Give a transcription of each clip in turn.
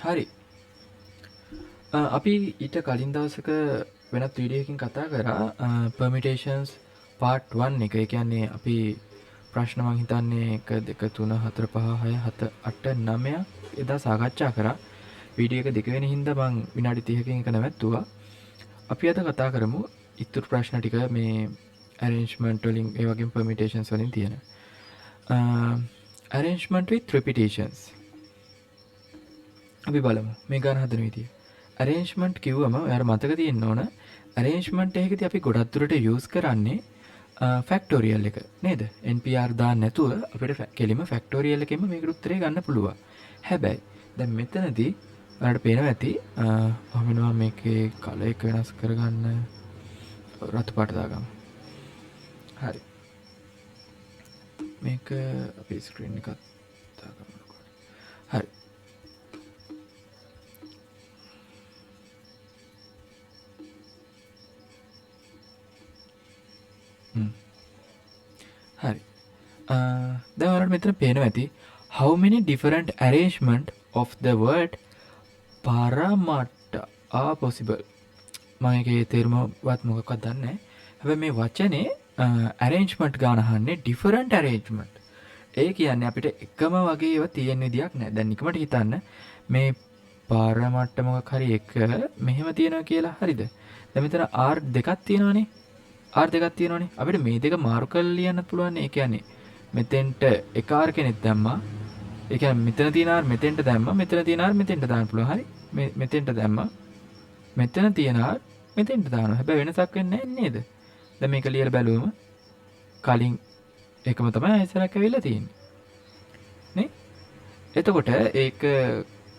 හරි. අපි ඊට කලින් දවසක වෙනත් වීඩියෝකින් කතා කරා permutations part 1 එක. ඒ කියන්නේ අපි ප්‍රශ්න මං හිතන්නේ 1 2 3 4 5 6 7 8 9 එදා සාකච්ඡා කරා. වීඩියෝ එක දෙක වෙන හින්දා මං විනාඩි 30කින් එක නැවැත්තුවා. අපි අද කතා කරමු ඉතුරු ප්‍රශ්න ටික මේ arrangement වලින් ඒ වගේම permutations වලින් තියෙන. arrangement with repetitions. අපි බලමු මේ ගාන හදන විදිය. arrangement කිව්වම ඔයාලා මතක තියෙන්න ඕන arrangement එකකදී අපි ගොඩක් දුරට use කරන්නේ factorial එක නේද? NPR දාන්න නැතුව අපිට කෙලිම factorial එකෙන්ම මේකට උත්තරේ ගන්න පුළුවන්. හැබැයි දැන් මෙතනදී ඔයාලට පේනවා ඇති මම මේකේ කලර් එක වෙනස් කරගන්න රතු පාට දාගමු. හරි. මේක අපේ ස්ක්‍රීන් එකත් දාගමු. හරි. හරි. දැන් ඔයාලට මෙතන පේනවා ඇති how many different arrangement of the word paramatta are possible. මම ඒකේ තේරුමවත් මොකක්වත් දන්නේ නැහැ. හැබැයි මේ වචනේ arrangement ගාන අහන්නේ different arrangement. ඒ කියන්නේ අපිට එකම වගේ ඒවා තියෙන විදියක් නැහැ. දැන් නිකමට හිතන්න මේ පාරමට්ට මොකක් හරි එක මෙහෙම තියෙනවා කියලා හරිද? දැන් මෙතන R දෙකක් තියෙනවනේ. R දෙකක් තියෙනවනේ. අපිට මේ දෙක මාරු කරලා ලියන්න පුළුවන්. ඒ කියන්නේ මෙතෙන්ට එක R කෙනෙක් දැම්මා. ඒ කියන්නේ මෙතන තියෙන R මෙතෙන්ට දැම්මා. මෙතන තියෙන R මෙතෙන්ට දාන්න පුළුවන්. හරි. මෙතෙන්ට දැම්මා. මෙතන තියෙන R මෙතෙන්ට දානවා. හැබැයි වෙනසක් වෙන්නේ නැහැ නේද? දැන් මේක ලියලා බැලුවම කලින් එකම තමයි ඉස්සරහට ඇවිල්ලා තියෙන්නේ. නේ? එතකොට ඒක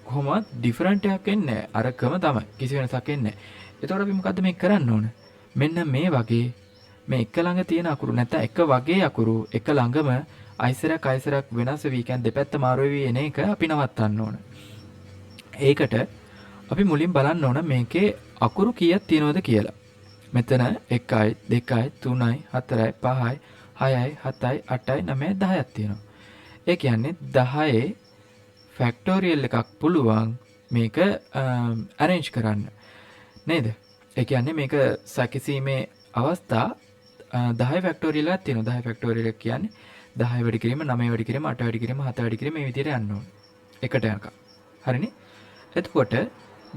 කොහොමවත් ඩිෆරන්ට් එකක් වෙන්නේ නැහැ. අරකම තමයි. කිසි වෙනසක් වෙන්නේ නැහැ. එතකොට අපි මොකද්ද මේ කරන්න ඕන? මෙන්න මේ වගේ මේ එක ළඟ තියෙන අකුරු නැත්නම් එක වගේ අකුරු එක ළඟම අයිසරක් වෙනස් වෙවි කියන්නේ දෙපැත්ත මාරු වෙවි එන එක අපි නවත්තන්න ඕන. ඒකට අපි මුලින් බලන්න ඕන මේකේ අකුරු කීයක් තියෙනවද කියලා. මෙතන 1යි 2යි 3යි 4යි 5යි 6යි 7යි 8යි 9යි 10ක් තියෙනවා. ඒ කියන්නේ 10 ෆැක්ටෝරියල් එකක් පුළුවන් මේක arrange කරන්න. නේද? ඒ කියන්නේ මේක සැකසීමේ අවස්ථා 10 ෆැක්ටෝරියල් එකක් තියෙනවා. 10 ෆැක්ටෝරියල් එක කියන්නේ 10 වැඩි කිරීම 9 වැඩි කිරීම 8 වැඩි කිරීම 7 වැඩි කිරීම මේ විදිහට යන්න ඕනේ. එකට යනකම්. හරිනේ? එතකොට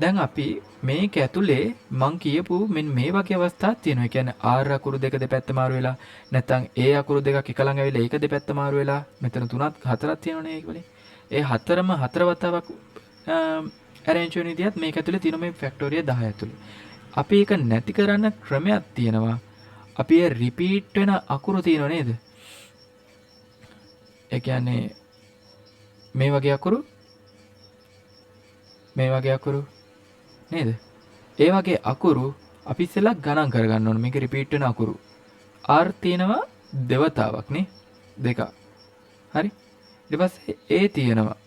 දැන් අපි මේක ඇතුලේ මං කියපු මෙන්න මේ වගේ අවස්ථාවක් තියෙනවා. ඒ කියන්නේ R අකුරු දෙක දෙපැත්ත මාරු වෙලා නැත්නම් A අකුරු දෙකක් එක ළඟ ඇවිල්ලා ඒක දෙපැත්ත මාරු වෙලා මෙතන තුනක් හතරක් තියෙනවනේ ඒක වලින්. ඒ හතරම හතර වතාවක් arrange වෙන විදිහත් මේක ඇතුලේ තියෙන මේ ෆැක්ටෝරියල් 10 ඇතුලේ. අපි ඒක නැති කරන්න ක්‍රමයක් තියෙනවා. අපි ඒ රිපීට් වෙන අකුරු තියෙනව නේද? ඒ කියන්නේ මේ වගේ අකුරු නේද? ඒ වගේ අකුරු අපි ඉස්සෙල්ලා ගණන් කරගන්න ඕනේ. මේක රිපීට් වෙන අකුරු. R තියෙනවා දෙවතාවක් නේ. දෙකක්. හරි? ඊට පස්සේ A තියෙනවා.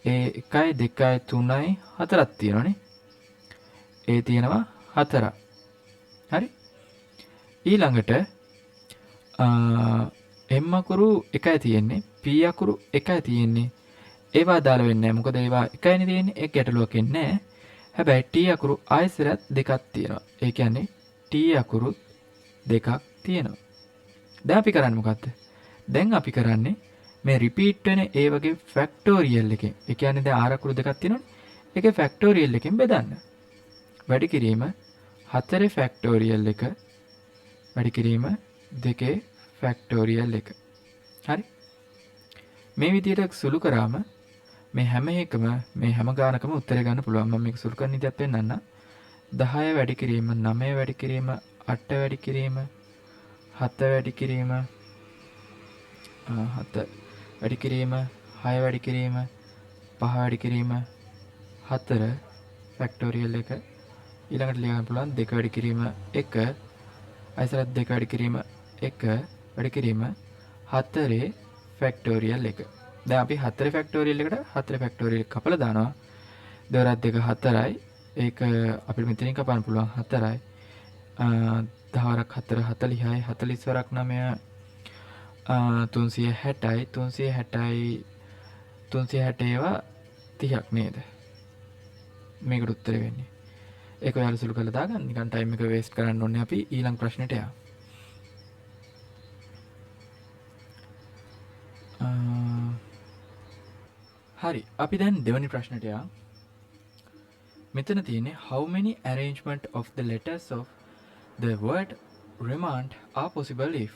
ඒ 1යි 2යි 3යි 4ක් තියෙනවනේ. A තියෙනවා 4ක්. හරි? ඊළඟට M අකුරු එකයි තියෙන්නේ. P අකුරු එකයි තියෙන්නේ. ඒවා දාලා වෙන්නේ නැහැ. මොකද ඒවා එකයිනේ තියෙන්නේ. ඒක ගැටලුවක් එන්නේ නැහැ. හැබැයි T අකුරු ආයසරයක් දෙකක් තියෙනවා. ඒ කියන්නේ T අකුරු දෙකක් තියෙනවා. දැන් අපි කරන්නේ මොකද්ද? දැන් අපි කරන්නේ මේ රිපීට් වෙන ඒ වගේ ෆැක්ටෝරියල් එකෙන්. ඒ කියන්නේ දැන් R අකුරු දෙකක් තියෙනවනේ. ඒකේ ෆැක්ටෝරියල් එකෙන් බෙදන්න. වැඩි කිරීම 4 ෆැක්ටෝරියල් එක වැඩි කිරීම 2 ෆැක්ටෝරියල් එක. හරි? මේ විදිහට සුළු කරාම මේ හැම එකම මේ හැම ගානකම උත්තරේ ගන්න පුළුවන්. මම මේක සුළු කරන විදිහත් පෙන්නන්න. 10 වැඩි කිරීම 9 වැඩි කිරීම 8 වැඩි කිරීම 7 වැඩි කිරීම 7 වැඩි කිරීම 6 වැඩි කිරීම 5 වැඩි කිරීම 4 ෆැක්ටෝරියල් එක ඊළඟට ලියන්න පුළුවන් 2 වැඩි කිරීම 1 අයිසරත් 2 වැඩි කිරීම 1 වැඩි කිරීම 4 ෆැක්ටෝරියල් එක. දැන් අපි 4 ෆැක්ටෝරියල් එකට 4 ෆැක්ටෝරියල් කපලා දානවා. 2 2 4යි. ඒක අපිට මෙතනින් කපන්න පුළුවන් 4යි. 10 වරක් 4 40යි 40 වරක් 9 360යි 360යි 360 ඒවා 30ක් නේද? මේකට උත්තරේ වෙන්නේ. ඒක ඔයාලා සුළු කරලා දාගන්න. නිකන් ටයිම් එක වේස්ට් කරන්න ඕනේ අපි ඊළඟ ප්‍රශ්නෙට යමු. හරි. අපි දැන් දෙවෙනි ප්‍රශ්නෙට යමු. මෙතන තියෙන්නේ how many arrangement of the letters of the word remand are possible if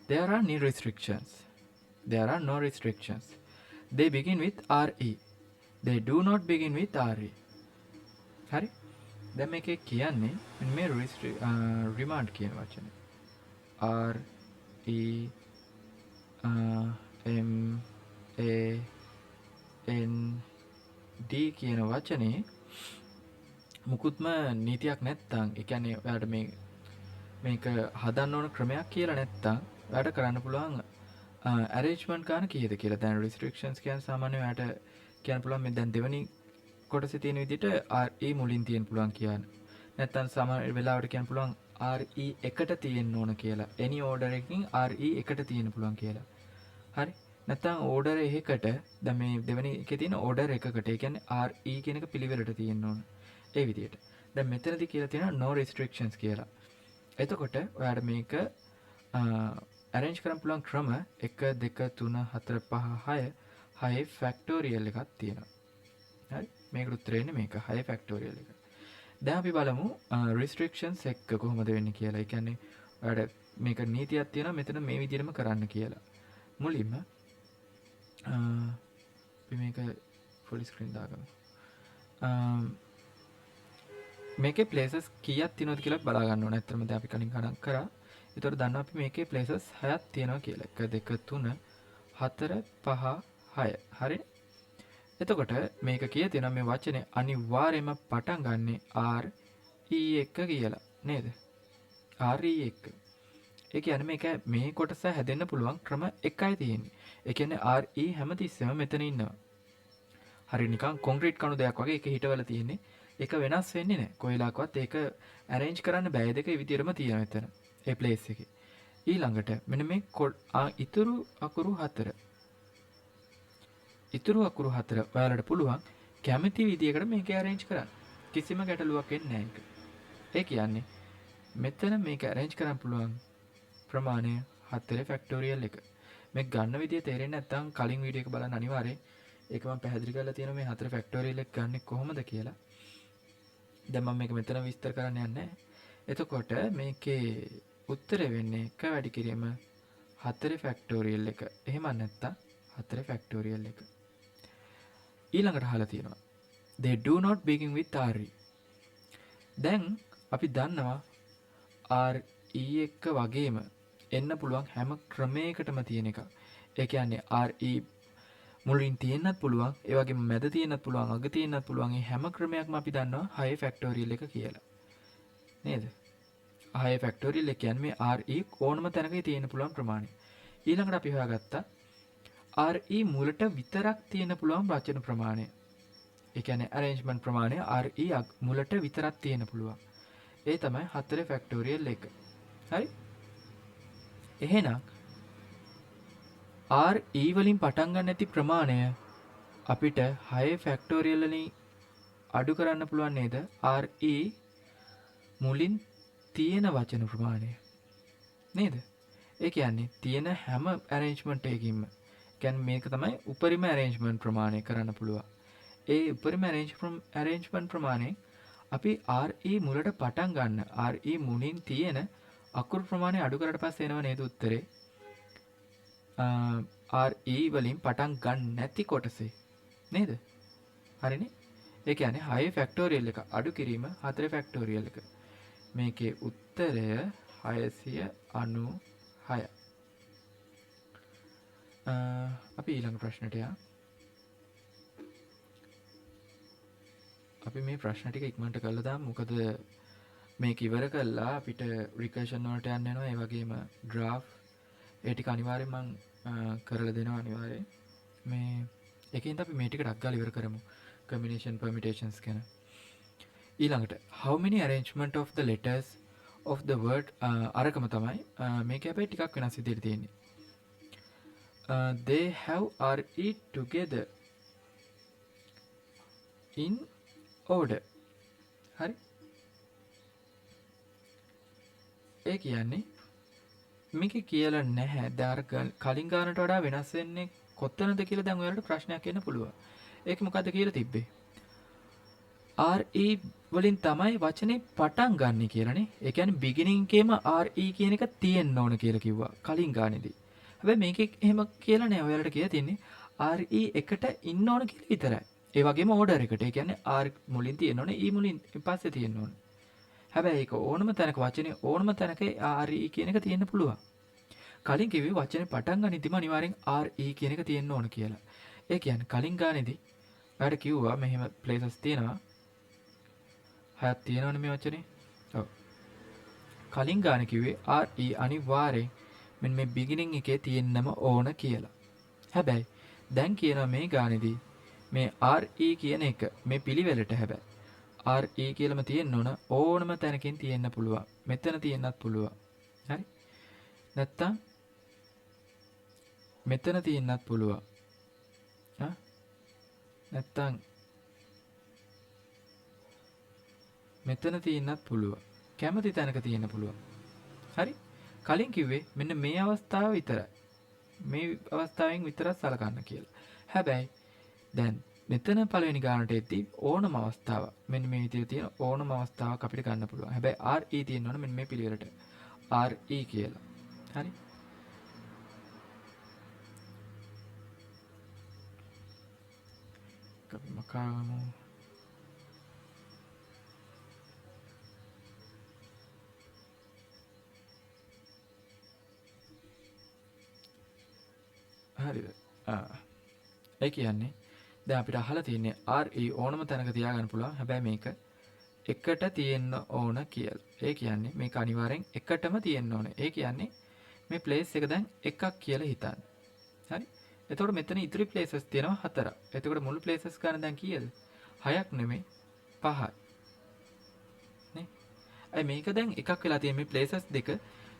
there are no restrictions. There are no restrictions. They begin with RE. They do not begin with RE. හරි. දැන් මේකේ කියන්නේ මේ remand කියන වචනේ. R E M A N D කියන වචනේ මුකුත්ම නීතියක් නැත්තම් ඒ කියන්නේ ඔයාලට මේක හදන්න ඕන ක්‍රමයක් කියලා නැත්තම් ඔයාලට කරන්න පුළුවන් arrangement ගන්න කීයද කියලා. දැන් restrictions කියන්නේ සාමාන්‍යයෙන් ඔයාලට කියන්න පුළුවන් මේ දැන් දෙවෙනි කොටසේ තියෙන විදිහට RE මුලින් තියෙන්න පුළුවන් කියන්න. නැත්තම් සමහර වෙලාවට කියන්න පුළුවන් RE එකට තියෙන්න ඕන කියලා. any order එකකින් RE එකට තියෙන්න පුළුවන් කියලා. හරි. නැත්තම් order එකකට දැන් මේ දෙවෙනි එකේ තියෙන order එකකට ඒ කියන්නේ RE කියන එක පිළිවෙලට තියෙන්න ඕන. ඒ විදිහට. දැන් මෙතනදී කියලා තියෙනවා no restrictions කියලා. එතකොට ඔයාලට මේක arrange කරන්න පුළුවන් ක්‍රම 1 2 3 4 5 6 factorial එකක් තියෙනවා. හරි. මේකට උත්තරේ එන්නේ මේක 6 factorial එක. දැන් අපි බලමු restrictions එක කොහොමද වෙන්නේ කියලා. ඒ කියන්නේ ඔයාලට මේක නීතියක් තියෙනවා මෙතන මේ විදිහටම කරන්න කියලා. මුලින්ම අපි මේක full screen දාගමු. මේකේ places කීයක් තියෙනවද කියලා බලා ගන්න ඕනේ. ඇත්තටම දැන් අපි කලින් ගණන් කරා. ඒතකොට දන්නවා අපි මේකේ places 6ක් තියෙනවා කියලා. 1 2 3 4 5 6. හරිනේ. එතකොට මේක කිය තියෙනවා මේ වචනේ අනිවාර්යයෙන්ම පටන් ගන්නෙ R E එක කියලා. නේද? R E එක. ඒ කියන්නේ මේක මේ කොටස හැදෙන්න පුළුවන් ක්‍රම එකයි තියෙන්නේ. ඒ කියන්නේ R E හැමතිස්සෙම මෙතන ඉන්නවා. හරි නිකන් කොන්ක්‍රීට් කණු දෙයක් වගේ ඒක හිටවල තියෙන්නේ. ඒක වෙනස් වෙන්නේ නැහැ. කොයිලාකවත් ඒක arrange කරන්න බෑ. දෙක විදියටම තියෙනවා එතන. ඒ place එකේ. ඊළඟට මෙන්න මේ ඉතුරු අකුරු 4. ඉතුරු අකුරු 4 ඔයාලට පුළුවන් කැමති විදියකට මේක arrange කරන්න. කිසිම ගැටලුවක් එන්නේ නැහැ ඒක. ඒ කියන්නේ මෙතන මේක arrange කරන්න පුළුවන් ප්‍රමාණය 4 factorial එක. මේ ගන්න විදිය තේරෙන්නේ නැත්නම් කලින් වීඩියෝ එක බලන්න අනිවාර්යයෙන්. ඒක මම පැහැදිලි කරලා තියෙනවා මේ 4 factorial එක ගන්නෙ කොහොමද කියලා. දැන් මම මේක මෙතන විස්තර කරන්න යන්නේ නැහැ. එතකොට මේකේ උත්තරය වෙන්නේ එක වැඩි කිරීම 4 factorial එක. එහෙම නැත්නම් 4 factorial එක. ඊළඟට අහලා තියෙනවා. They do not begin with RE. දැන් අපි දන්නවා RE එක වගේම එන්න පුළුවන් හැම ක්‍රමයකටම තියෙන එක. ඒ කියන්නේ RE මුලින් තියෙන්නත් පුළුවන්, ඒ වගේම මැද තියෙන්නත් පුළුවන්, අග තියෙන්නත් පුළුවන්. මේ හැම ක්‍රමයක්ම අපි දන්නවා 6 factorial එක කියලා. නේද? 6 factorial එක කියන්නේ මේ RE ඕනම තැනක තියෙන්න පුළුවන් ප්‍රමාණය. ඊළඟට අපි හොයාගත්තා RE මුලට විතරක් තියෙන්න පුළුවන් වචන ප්‍රමාණය. ඒ කියන්නේ arrangement ප්‍රමාණය RE මුලට විතරක් තියෙන්න පුළුවන්. ඒ තමයි 4 factorial එක. හරි? එහෙනම් RE වලින් පටන් ගන්න ඇති ප්‍රමාණය අපිට 6 factorial වලින් අඩු කරන්න පුළුවන් නේද? RE මුලින් තියෙන වචන ප්‍රමාණය. නේද? ඒ කියන්නේ තියෙන හැම arrangement එකකින්ම කියන්නේ මේක තමයි උපරිම arrangement ප්‍රමාණය කරන්න පුළුවන්. ඒ උපරිම arrangement ප්‍රමාණය අපි RE මුලට පටන් ගන්න RE මුලින් තියෙන අකුරු ප්‍රමාණය අඩු කරලා පස්සේ එනව නේද උත්තරේ? RE වලින් පටන් ගන්න නැති කොටසේ නේද? හරිනේ? ඒ කියන්නේ 6 factorial එක අඩු කිරීම 4 factorial එක. මේකේ උත්තරය 696. අපි ඊළඟ ප්‍රශ්නට යමු. අපි මේ ප්‍රශ්න ටික ඉක්මනට කරලා දාමු. මොකද මේක ඉවර කළා අපිට රිකර්ෂන් වලට යන්න වෙනවා. ඒ වගේම graph ඒ ටික අනිවාර්යෙන් මම කරලා දෙනවා අනිවාර්යෙන්. මේ එකකින් අපි මේ ටික ඩක් ගාලා ඉවර කරමු. combination permutations ගැන. ඊළඟට how many arrangement of the letters of the word අරකම තමයි මේක හැබැයි ටිකක් වෙනස් විදිහට තියෙන්නේ. They have RE together in order. හරි. ඒ කියන්නේ මේක කියලා නැහැ. දැන් කලින් ගානට වඩා වෙනස් වෙන්නේ කොතනද කියලා දැන් ඔයාලට ප්‍රශ්නයක් එන්න පුළුවන්. ඒක මොකද්ද කියලා තිබ්බේ? RE වලින් තමයි වචනේ පටන් ගන්න කියලානේ. ඒ කියන්නේ beginning එකේම RE කියන එක තියෙන්න ඕන කියලා කිව්වා කලින් ගානේදී. හැබැයි මේකේ එහෙම කියලා නෑ. ඔයාලට කියලා තියෙන්නේ RE එකට ඉන්න ඕන කියලා විතරයි. ඒ වගේම order එකට. ඒ කියන්නේ R මුලින් තියෙන්න ඕනේ, E මුලින් පස්සේ තියෙන්න ඕනේ. හැබැයි ඒක ඕනම තැනක වචනේ ඕනම තැනක RE කියන එක තියෙන්න පුළුවන්. කලින් කිව්වේ වචනේ පටන් ගනිද්දිම අනිවාර්යෙන් RE කියන එක තියෙන්න ඕන කියලා. ඒ කියන්නේ කලින් ගානේදී ඔයාලට කිව්වා මෙහෙම places තියෙනවා. හයක් තියෙනවනේ මේ වචනේ. ඔව්. කලින් ගාන කිව්වේ RE අනිවාර්යෙන් මෙන්න මේ beginning එකේ තියෙන්නම ඕන කියලා. හැබැයි දැන් කියනවා මේ ගානේදී මේ RE කියන එක මේ පිළිවෙලට හැබැයි RE කියලාම තියෙන්න ඕන ඕනම තැනකින් තියෙන්න පුළුවන්. මෙතන තියෙන්නත් පුළුවන්. හරි? නැත්තම් මෙතන තියෙන්නත් පුළුවන්. හා? නැත්තම් මෙතන තියෙන්නත් පුළුවන්. කැමති තැනක තියෙන්න පුළුවන්. හරි? කලින් කිව්වේ මෙන්න මේ අවස්ථාව විතරයි. මේ අවස්ථාවෙන් විතරක් සලකන්න කියලා. හැබැයි දැන් මෙතන පළවෙනි ගානට එද්දී ඕනම අවස්ථාවක් මෙන්න මේ විදිහට තියෙන ඕනම අවස්ථාවක් අපිට ගන්න පුළුවන්. හැබැයි RE තියෙන්න ඕන මෙන්න මේ පිළිවෙලට. RE කියලා. හරි? අපි මකාමු. හරිද? ඒ කියන්නේ දැන් අපිට අහලා තියෙන්නේ RE ඕනම තැනක තියාගන්න පුළුවන්. හැබැයි මේක එකට තියෙන්න ඕන කියලා. ඒ කියන්නේ මේක අනිවාර්යෙන් එකටම තියෙන්න ඕන. ඒ කියන්නේ මේ place එක දැන් එකක් කියලා හිතන්න. හරි? එතකොට මෙතන ඉතිරි places තියෙනවා 4. එතකොට මුළු places ගන්න දැන් කීයද? 6ක් නෙමෙයි 5යි. නේ? අය මේක දැන් එකක් වෙලා තියෙන මේ places දෙක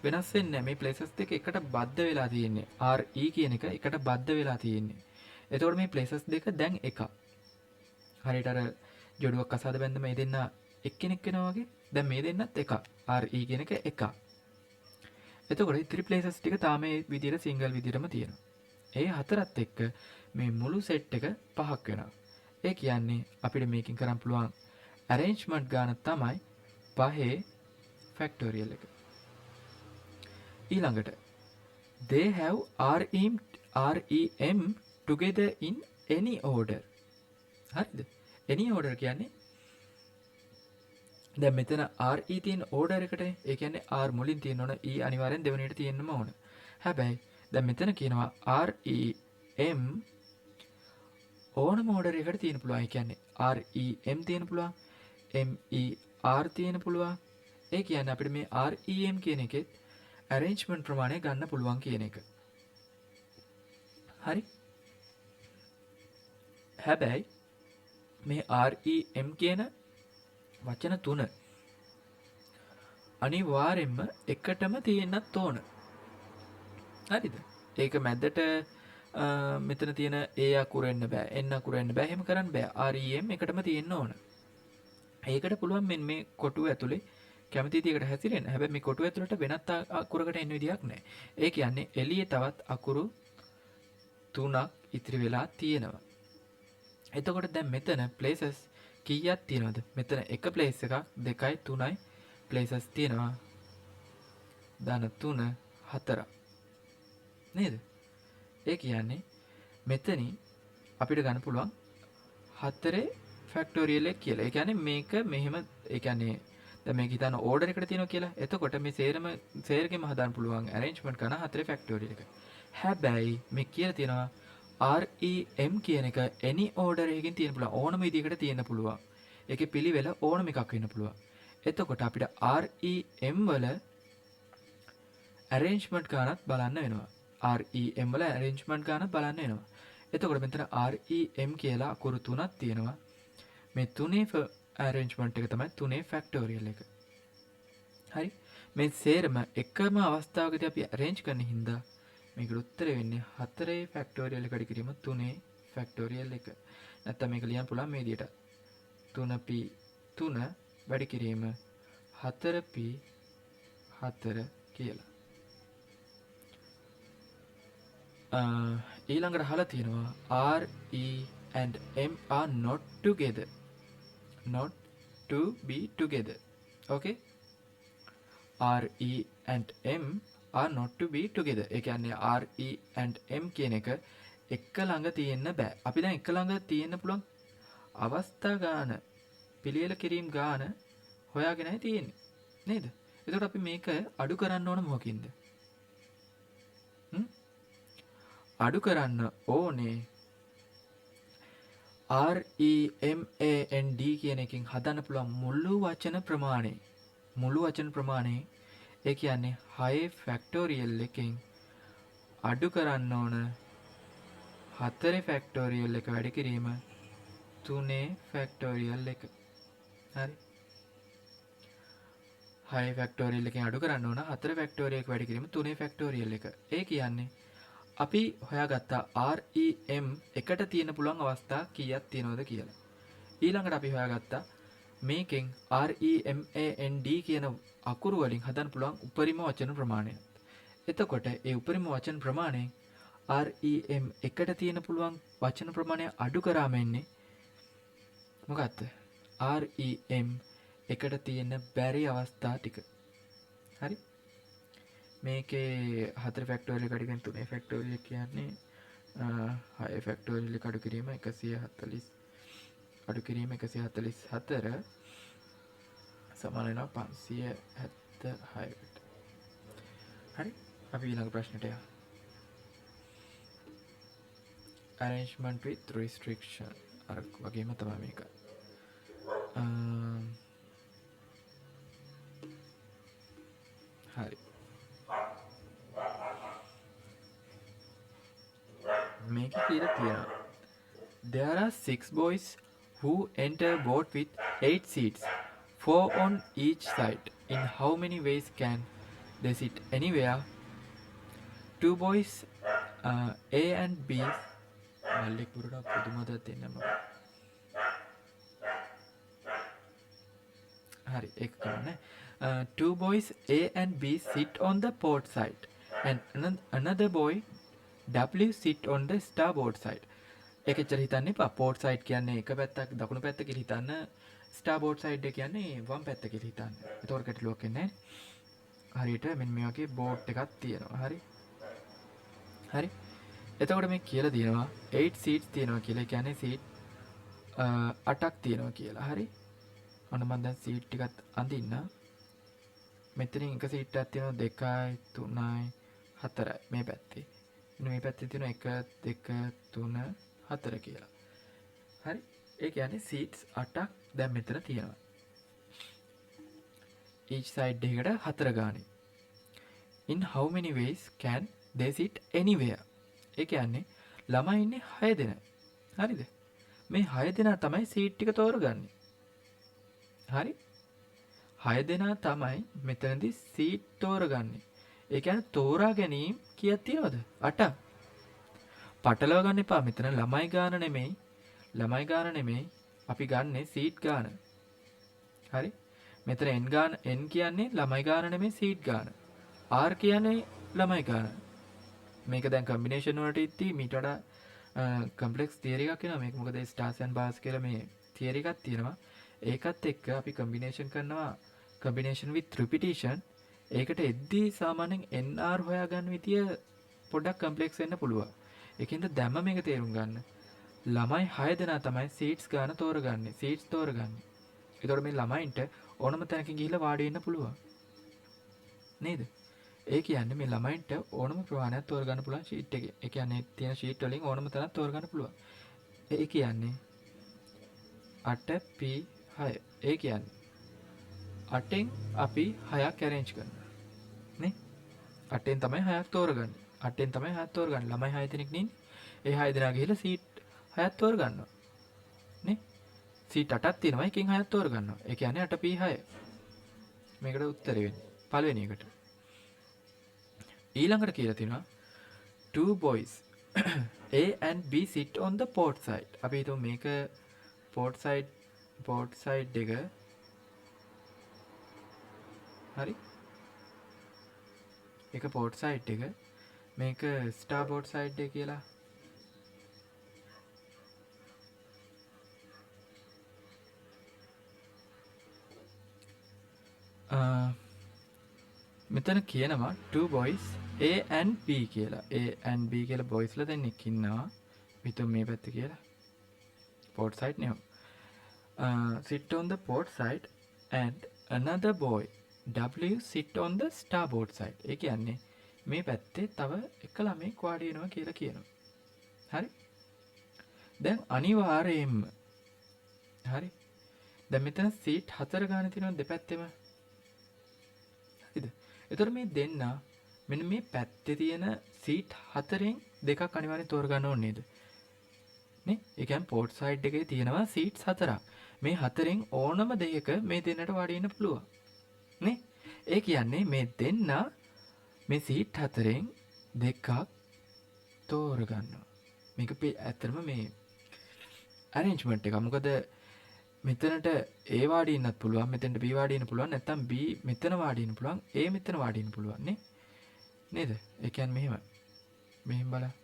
වෙනස් වෙන්නේ නැහැ. මේ places දෙක එකට බද්ධ වෙලා තියෙන්නේ. RE කියන එක එකට බද්ධ වෙලා තියෙන්නේ. එතකොට මේ places දෙක දැන් එකක්. හරියට අර ජොඩුවක් අසාද බැඳ මේ දෙන්න එක්කෙනෙක් වෙනවා වගේ. දැන් මේ දෙන්නත් එකක්. RE කියන එක එකක්. එතකොට ඉතිරි places ටික තාම මේ විදිහට සිංගල් විදිහටම තියෙනවා. ඒ හතරත් එක්ක මේ මුළු සෙට් එක 5ක් වෙනවා. ඒ කියන්නේ අපිට මේකෙන් කරන්න පුළුවන් arrangement ගාන තමයි 5 factorial එක. ඊළඟට they have REM together in any order. හරිද? any order කියන්නේ දැන් මෙතන RE තියෙන order එකටනේ. ඒ කියන්නේ R මුලින් තියෙන්න ඕන, E අනිවාර්යෙන් දෙවෙනියට තියෙන්නම ඕන. හැබැයි දැන් මෙතන කියනවා REM ඕනම order එකකට තියෙන්න පුළුවන්. ඒ කියන්නේ REM තියෙන්න පුළුවන්, MER තියෙන්න පුළුවන්. ඒ කියන්නේ අපිට මේ REM කියන එකෙත් arrangement ප්‍රමාණය ගන්න පුළුවන් කියන එක. හරි? හැබැයි මේ REM කියන වචන තුන අනිවාර්යෙන්ම එකටම තියෙන්නත් ඕන. හරිද? ඒක මැදට මෙතන තියෙන A අකුර එන්න බෑ, N අකුර එන්න බෑ. එහෙම කරන්න බෑ. REM එකටම තියෙන්න ඕන. ඒකට පුළුවන් මෙන්න මේ කොටුව ඇතුලේ කැමති විදිහකට හැසිරෙන්න. හැබැයි මේ කොටුව ඇතුලට වෙනත් අකුරකට එන්න විදියක් නැහැ. ඒ කියන්නේ එළියේ තවත් අකුරු 3ක් ඉතිරි වෙලා තියෙනවා. එතකොට දැන් මෙතන places කීයක් තියෙනවද? මෙතන එක place එකක් 2යි 3යි places තියෙනවා. ධන 3 4ක්. නේද? ඒ කියන්නේ මෙතනින් අපිට ගන්න පුළුවන් 4 ෆැක්ටෝරියල් එක කියලා. ඒ කියන්නේ මේක මෙහෙම ඒ කියන්නේ දැන් මේක හිතන්න ඕඩර් එකට තියෙනවා කියලා. එතකොට මේ සේරගෙම හදාන්න පුළුවන් arrangement කරන 4 ෆැක්ටෝරියල් එක. හැබැයි මේ කියලා තියෙනවා REM කියන එක any order එකකින් තියෙන්න පුළුවන්. ඕනම විදිහකට තියෙන්න පුළුවන්. ඒකේ පිළිවෙල ඕනම එකක් වෙන්න පුළුවන්. එතකොට අපිට REM වල arrangement ගානත් බලන්න වෙනවා. REM වල arrangement ගානත් බලන්න වෙනවා. එතකොට මෙතන REM කියලා අකුරු 3ක් තියෙනවා. මේ තුනේ arrangement එක තමයි 3 factorial එක. හරි? මේ සේරම එකම අවස්ථාවකදී අපි arrange කරන හින්දා මේකට උත්තරේ වෙන්නේ 4 factorial එකට කිරීම 3 factorial එක. නැත්තම් මේක ලියන්න පුළුවන් මේ විදිහට. 3p 3 වැඩි කිරීම 4p 4 කියලා. ඊළඟට අහලා තියෙනවා R E and M are not together. Not to be together. Okay? R E and M are not to be together. ඒ කියන්නේ R E and M කියන එක එක ළඟ තියෙන්න බෑ. අපි දැන් එක ළඟ තියෙන්න පුළුවන් අවස්ථා ගාන පිළියෙල කිරීම ගාන හොයාගෙනයි තියෙන්නේ. නේද? එතකොට අපි මේක අඩු කරන්න ඕන මොකකින්ද? අඩු කරන්න ඕනේ R E M A N D කියන එකෙන් හදන්න පුළුවන් මුළු වචන ප්‍රමාණය. මුළු වචන ප්‍රමාණය ඒ කියන්නේ 6 ෆැක්ටෝරියල් එකෙන් අඩු කරන්න ඕන 4 ෆැක්ටෝරියල් එක වැඩි කිරීම 3 ෆැක්ටෝරියල් එක. හරි. 6 ෆැක්ටෝරියල් එකෙන් අඩු කරන්න ඕන 4 ෆැක්ටෝරියල් එක වැඩි කිරීම 3 ෆැක්ටෝරියල් එක. ඒ කියන්නේ අපි හොයාගත්තා REM එකට තියෙන පුළුවන් අවස්ථා කීයක් තියෙනවද කියලා. ඊළඟට අපි හොයාගත්තා මේකෙන් REMAND කියන අකුරු වලින් හදන්න පුළුවන් උපරිම වචන ප්‍රමාණය. එතකොට ඒ උපරිම වචන ප්‍රමාණය REM එකට තියෙන පුළුවන් වචන ප්‍රමාණය අඩු කරාම එන්නේ මොකක්ද? REM එකට තියෙන බැරි අවස්ථා ටික. හරි? මේකේ 4 ෆැක්ටෝරියල් එක අඩු කරන 3 ෆැක්ටෝරියල් කියන්නේ 6 ෆැක්ටෝරියල් එක අඩු කිරීම 140 අඩු කිරීම 144 සමාන වෙනවා 576කට. හරි? අපි ඊළඟ ප්‍රශ්නට යමු. arrangement with restriction අර වගේම තමයි මේක. හරි. මේක කියලා තියෙනවා. There are 6 boys who enter boat with 8 seats, 4 on each side. In how many ways can they sit anywhere? 2 boys A and B මල්ලික් පුරට පුදුමද දෙන්නම. හරි ඒක කරන්නේ. 2 boys A and B sit on the port side and another boy W sit on the starboard side. ඒක ඇත්තට හිතන්න එපා. port side කියන්නේ එක පැත්තක් දකුණු පැත්ත කියලා හිතන්න. starboard side එක කියන්නේ වම් පැත්ත කියලා හිතන්න. ඒතකොට ගැටලුවක් එන්නේ නැහැ. හරියට මෙන්න මේ වගේ boat එකක් තියෙනවා. හරි. හරි. එතකොට මේ කියලා දිනවා 8 seats තියෙනවා කියලා. ඒ කියන්නේ seat 8ක් තියෙනවා කියලා. හරි. ඔන්න මම දැන් seat ටිකත් අඳින්න. මෙතනින් එක seat එකක් තියෙනවා 2යි 3යි 4යි මේ පැත්තේ. මේ පැත්තේ තියෙනවා 1 2 3 4 කියලා. හරි. ඒ කියන්නේ seats 8ක් දැන් මෙතන තියෙනවා. each side එකකට 4 ගානේ. in how many ways can they sit anywhere? ඒ කියන්නේ ළමයි ඉන්නේ 6 දෙනා. හරිද? මේ 6 දෙනා තමයි seat ටික තෝරගන්නේ. හරි? 6 දෙනා තමයි මෙතනදී seat තෝරගන්නේ. ඒ කියන්නේ තෝරා ගැනීම කීයක් තියෙනවද? 8ක්. පටලව ගන්න එපා. මෙතන ළමයි ගාන නෙමෙයි. ළමයි ගාන නෙමෙයි. අපි ගන්නෙ seat ගාන. හරි? මෙතන n ගාන n කියන්නේ ළමයි ගාන නෙමෙයි seat ගාන. r කියන්නේ ළමයි ගාන. මේක දැන් කම්බිනේෂන් වලට ඉද්දී මීට වඩා කම්ප්ලෙක්ස් තියරි එකක් එනවා. මේක මොකද ස්ටාර්ස් ඇන්ඩ් බාර්ස් කියලා මේ තියරි එකක් තියෙනවා. ඒකත් එක්ක අපි කම්බිනේෂන් කරනවා කම්බිනේෂන් with repetition. ඒකට එද්දී සාමාන්‍යයෙන් NR හොයාගන්න විදිය පොඩ්ඩක් කම්ප්ලෙක්ස් වෙන්න පුළුවන්. ඒකින්ද දැම්ම මේක තේරුම් ගන්න. ළමයි 6 දෙනා තමයි සීට්ස් ගන්න තෝරගන්නේ. සීට්ස් තෝරගන්නේ. ඒතකොට මේ ළමයින්ට ඕනම තැනකින් ගිහිල්ලා වාඩි වෙන්න පුළුවන්. නේද? ඒ කියන්නේ මේ ළමයින්ට ඕනම ප්‍රමාණයක් තෝරගන්න පුළුවන් ෂීට් එකේ. ඒ කියන්නේ තියෙන ෂීට් වලින් ඕනම තැනක් තෝරගන්න පුළුවන්. ඒ කියන්නේ 8p 6. ඒ කියන්නේ 8න් අපි 6ක් arrange කරනවා. නේ? 8න් තමයි 6ක් තෝරගන්නේ. 8න් තමයි 6ක් තෝරගන්නේ. ළමයි 6 දෙනෙක් නේ. ඒ 6 දෙනා ගිහලා සීට් 6ක් තෝරගන්නවා. නේ? සීට් 8ක් තියෙනවා. එකෙන් 6ක් තෝරගන්නවා. ඒ කියන්නේ 8p 6. මේකට උත්තරේ වෙන්නේ. පළවෙනි එකට. ඊළඟට කියලා තියෙනවා 2 boys A and B sit on the port side. අපි හිතමු මේක port side පෝට් සයිඩ් එක හරි එක පෝට් සයිඩ් එක මේක ස්ටාර් බෝඩ් සයිඩ් එක කියලා මෙතන කියනවා two boys A and B කියලා A and B කියලා boysලා දෙන්නෙක් ඉන්නවා විතර මේ පැත්ත කියලා port side නේ sit on the port side and another boy W sit on the starboard side ඒ කියන්නේ මේ පැත්තේ තව එක ළමෙක් වාඩි වෙනවා කියලා කියනවා හරි දැන් අනිවාර්යයෙන්ම හරි දැන් මෙතන සීට් 4 ගන්න තියෙනවා දෙපැත්තෙම හරිද එතකොට මේ දෙන්න මෙන්න මේ පැත්තේ තියෙන සීට් 4න් දෙකක් අනිවාර්යෙන් තෝරගන්න ඕනේ නේද නේ ඒ කියන්නේ පෝට් සයිඩ් එකේ තියෙනවා සීට්ස් 4ක් මේ 4න් ඕනම දෙයක මේ දෙන්නට වාඩි වෙන්න පුළුවන් නේ ඒ කියන්නේ මේ දෙන්න මේ සීට් 4න් දෙකක් තෝරගන්නවා මේක ඇත්තටම මේ arrangement එක මොකද මෙතනට A වාඩි ඉන්නත් පුළුවන් මෙතනට B වාඩි ඉන්න පුළුවන් නැත්නම් B මෙතන වාඩි ඉන්න පුළුවන් A මෙතන වාඩි ඉන්න පුළුවන් නේ නේද ඒ කියන්නේ මෙහෙම බලන්න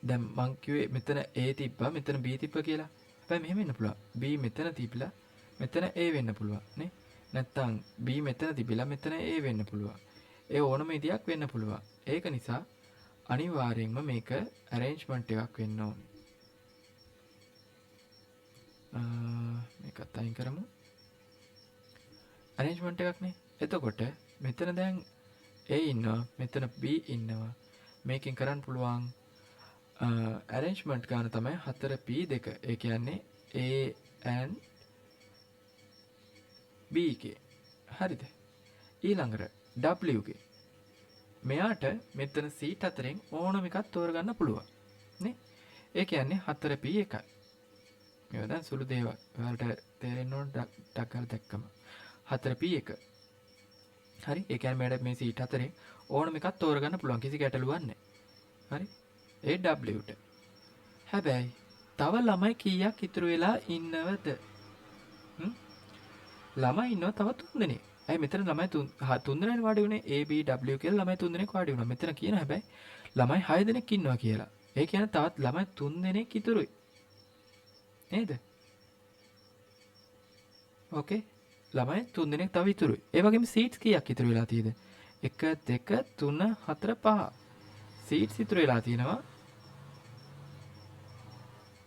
දැන් මං කිව්වේ මෙතන A තිබ්බා මෙතන B තිබ්බා කියලා හැබැයි මෙහෙම වෙන්න පුළුවන් B මෙතන තිබිලා මෙතන A වෙන්න පුළුවන් නේ නැත්නම් B මෙතන තිබිලා මෙතන A වෙන්න පුළුවන් ඒ ඕනම විදියක් වෙන්න පුළුවන් ඒක නිසා අනිවාර්යෙන්ම මේක arrangement එකක් වෙන්න ඕනේ. මේකත් අයින් කරමු. arrangement එකක් නේ. එතකොට මෙතන දැන් A ඉන්නවා, මෙතන B ඉන්නවා. මේකෙන් කරන්න පුළුවන් arrangement ගන්න තමයි 4p2. ඒ කියන්නේ A and B එකේ. හරිද? ඊළඟට W එකේ මෙයාට මෙතන සීට් 4න් ඕනම එකක් තෝරගන්න පුළුවන් නේ ඒ කියන්නේ 4p1 මේවා දැන් සුළු දේවල් ඔයාලට තේරෙන්න ඕන ටක් ගාලා දැක්කම 4p1 හරි ඒ කියන්නේ මේකට මේ සීට් 4න් ඕනම එකක් තෝරගන්න පුළුවන් කිසි ගැටලුවක් නැහැ හරි ඒ W-ට හැබැයි තව ළමයි කීයක් ඉතුරු වෙලා ඉන්නවද ළමයි ඉන්නවා තව 3 දෙනෙක් ඇයි මෙතන ළමයි 3 දෙනෙක් වාඩි වුණේ A B W කියලා ළමයි 3 දෙනෙක් වාඩි වුණා. මෙතන කියන හැබැයි ළමයි 6 දෙනෙක් ඉන්නවා කියලා. ඒ කියන්නේ තවත් ළමයි 3 දෙනෙක් ඉතුරුයි. නේද? ඕකේ. ළමයි 3 දෙනෙක් තව ඉතුරුයි. ඒ වගේම සීට්ස් කීයක් ඉතුරු වෙලා තියෙද? 1 2 3 4 5. සීට්ස් ඉතුරු වෙලා තියෙනවා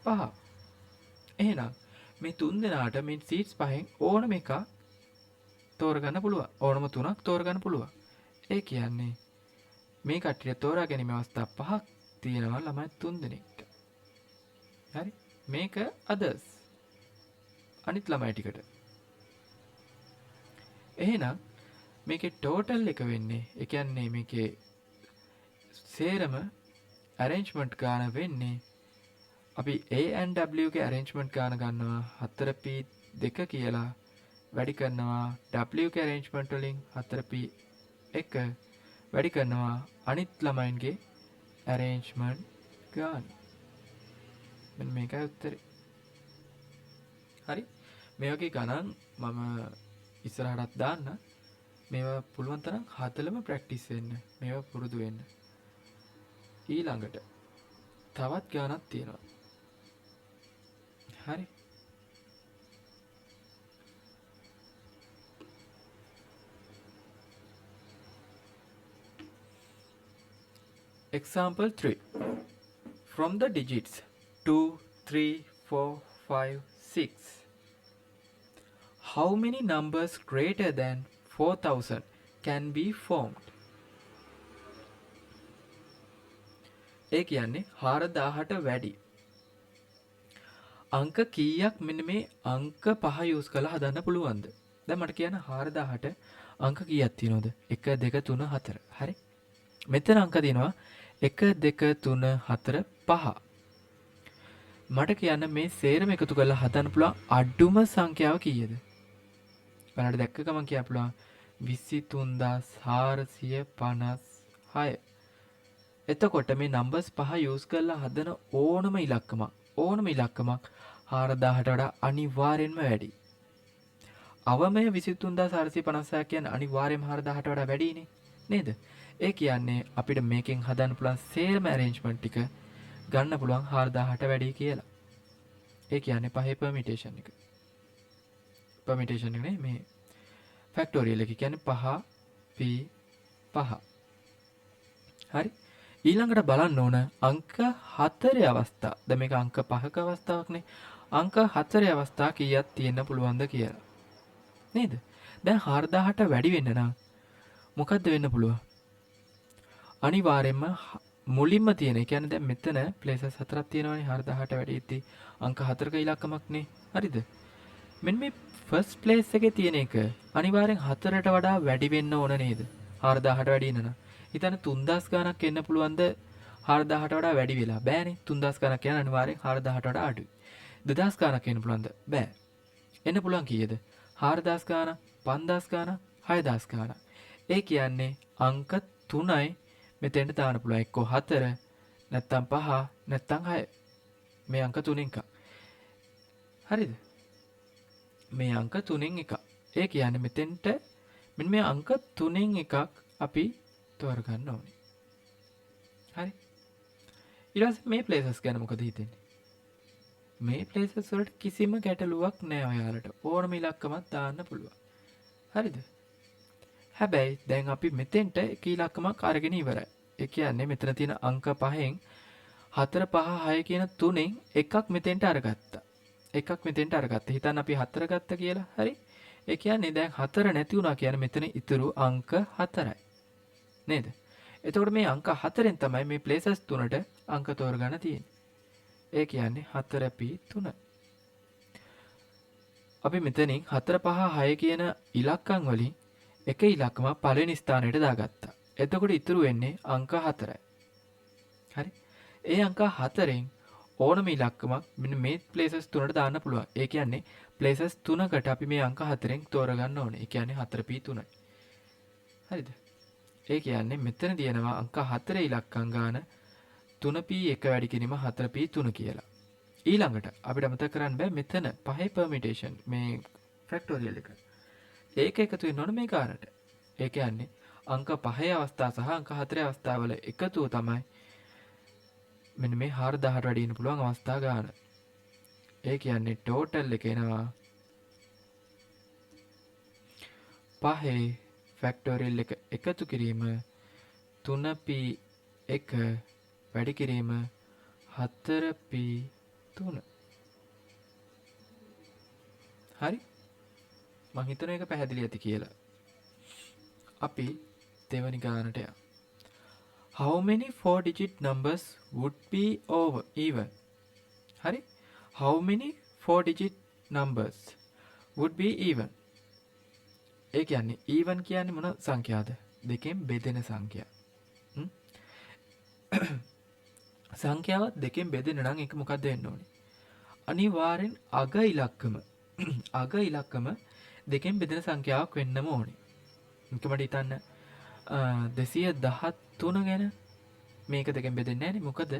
5. එහෙනම් මේ 3 දෙනාට මේ සීට්ස් පහෙන් ඕනම එකක් තෝරගන්න පුළුවන්. ඕනම 3ක් තෝරගන්න පුළුවන්. ඒ කියන්නේ මේ කට්ටිය තෝරා ගැනීම අවස්ථා 5ක් තියෙනවා ළමයි 3 දෙනෙක්ට. හරි? මේක others. අනිත් ළමයි ටිකට. එහෙනම් මේකේ total එක වෙන්නේ ඒ කියන්නේ මේකේ සේරම arrangement ගාන වෙන්නේ අපි A and W ගේ arrangement ගාන ගන්නවා 4p2 කියලා වැඩි කරනවා W ගේ arrangement වලින් 4p1 වැඩි කරනවා අනිත් ළමයින්ගේ arrangement ගන්න. මෙන්න මේකයි උත්තරේ. හරි? මේ වගේ ගණන් මම ඉස්සරහටත් දාන්න. මේවා පුළුවන් තරම් හදලම ප්‍රැක්ටිස් වෙන්න. මේවා පුරුදු වෙන්න. ඊළඟට තවත් ගණනක් තියෙනවා. හරි? Example 3. From the digits 2, 3, 4, 5, 6. How many numbers greater than 4000 can be formed? ඒ කියන්නේ 4000ට වැඩි අංක කීයක් මෙන්න මේ අංක 5 යූස් කරලා හදන්න පුළුවන්ද? දැන් මට කියන්න 4000ට අංක කීයක් තියෙනවද? 1 2 3 4. හරි? මෙතන අංක තියෙනවා 1 2 3 4 5. මට කියන්න මේ සේරම එකතු කරලා හදන්න පුළුවන් අඩුම සංඛ්‍යාව කීයද? බලන්න දැක්ක ගමන් කියන්න පුළුවන් 23456. එතකොට මේ නම්බර්ස් පහ යූස් කරලා හදන ඕනම ඉලක්කමක් 4000ට වඩා අනිවාර්යෙන්ම වැඩි. අවමය 23456 කියන්නේ අනිවාර්යයෙන්ම 4000ට වඩා වැඩිනේ නේද? ඒ කියන්නේ අපිට මේකෙන් හදන්න පුළුවන් සේරම arrangement ටික ගන්න පුළුවන් 4000ට වැඩි කියලා. ඒ කියන්නේ පහේ permutation එක. permutation එක නේ මේ factorial එක කියන්නේ 5 p 5. හරි. ඊළඟට බලන්න ඕන අංක 4 අවස්ථා. දැන් මේක අංක 5ක අවස්ථාවක්නේ. අංක 4 අවස්ථා කීයක් තියෙන්න පුළුවන්ද කියලා. නේද? දැන් 4000ට වැඩි වෙන්න නම් මොකද්ද වෙන්න පුළුවන්? අනිවාර්යයෙන්ම මුලින්ම තියෙන. ඒ කියන්නේ දැන් මෙතන places 4ක් තියෙනවානේ 4000ට වැඩි ඉති අංක 4ක ඉලක්කමක් නේ. හරිද? මෙන්න මේ first place එකේ තියෙන එක අනිවාර්යෙන් 4ට වඩා වැඩි වෙන්න ඕන නේද? 4000ට වැඩි වෙන්න නම්. හිතන්න 3000 ගණක් එන්න පුළුවන්ද 4000ට වඩා වැඩි වෙලා? බෑනේ. 3000 ගණක් කියන්නේ අනිවාර්යෙන් 4000ට වඩා අඩුයි. 2000 ගණක් එන්න පුළුවන්ද? බෑ. එන්න පුළුවන් කීයද? 4000 ගාන, 5000 ගාන, 6000 ගාන. ඒ කියන්නේ අංක 3යි මෙතෙන්ට දාන්න පුළුවන්. එක්කෝ 4 නැත්තම් 5 නැත්තම් 6. මේ අංක 3න් එකක්. හරිද? මේ අංක 3න් එකක්. ඒ කියන්නේ මෙතෙන්ට මෙන්න මේ අංක 3න් එකක් අපි තෝරගන්න ඕනේ. හරි. ඊට පස්සේ මේ places ගැන මොකද හිතෙන්නේ? මේ places වලට කිසිම ගැටලුවක් නැහැ ඔයාලට. ඕනම ඉලක්කමක් දාන්න පුළුවන්. හරිද? හැබැයි දැන් අපි මෙතෙන්ට එක ඉලක්කමක් අරගෙන ඉවරයි. ඒ කියන්නේ මෙතන තියෙන අංක 5න් 4 5 6 කියන තුනෙන් එකක් මෙතෙන්ට අරගත්තා. එකක් මෙතෙන්ට අරගත්තා. හිතන්න අපි 4 ගත්තා කියලා. හරි? ඒ කියන්නේ දැන් 4 නැති වුණා කියන්නේ මෙතන ඉතුරු අංක 4යි. නේද? එතකොට මේ අංක 4ෙන් තමයි මේ places තුනට අංක තෝරගන්න තියෙන්නේ. ඒ කියන්නේ 4p3. අපි මෙතනින් 4 5 6 කියන ඉලක්කම් වලින් එක ඉලක්කමක් පළවෙනි ස්ථානයට දාගත්තා. එතකොට ඉතුරු වෙන්නේ අංක 4යි. හරි? ඒ අංක 4ෙන් ඕනම ඉලක්කමක් මෙන්න මේ places තුනට දාන්න පුළුවන්. ඒ කියන්නේ places 3කට අපි මේ අංක 4ෙන් තෝරගන්න ඕනේ. ඒ කියන්නේ 4p3යි. හරිද? ඒ කියන්නේ මෙතන තියෙනවා අංක 4 ඉලක්කම් ගාන 3p1 වැඩි කිරීම 4p3 කියලා. ඊළඟට අපිට අමතක කරන්න බෑ මෙතන පහේ permutation මේ factorial එක. ඒක එකතු වෙන්න ඕන මේ ගානට. ඒ කියන්නේ අංක 5 අවස්ථා සහ අංක 4 අවස්ථාවල එකතුව තමයි මෙන්න මේ 4000ට වැඩි වෙන්න පුළුවන් අවස්ථා ගාන. ඒ කියන්නේ total එක එනවා 5 factorial එක එකතු කිරීම 3p1 වැඩි කිරීම 4p3. හරි? මම හිතන එක පැහැදිලි ඇති කියලා. අපි දෙවනි ගානට යමු. How many 4-digit numbers would be over even? හරි? How many 4-digit numbers would be even? ඒ කියන්නේ even කියන්නේ මොන සංඛ්‍යාවද? දෙකෙන් බෙදෙන සංඛ්‍යා. සංඛ්‍යාව දෙකෙන් බෙදෙන්න නම් ඒක මොකක්ද වෙන්න ඕනේ? අනිවාර්යෙන් අග ඉලක්කම දෙකෙන් බෙදෙන සංඛ්‍යාවක් වෙන්නම ඕනේ. නිකමට හිතන්න 213 ගැන මේක දෙකෙන් බෙදෙන්නේ නැහැනේ. මොකද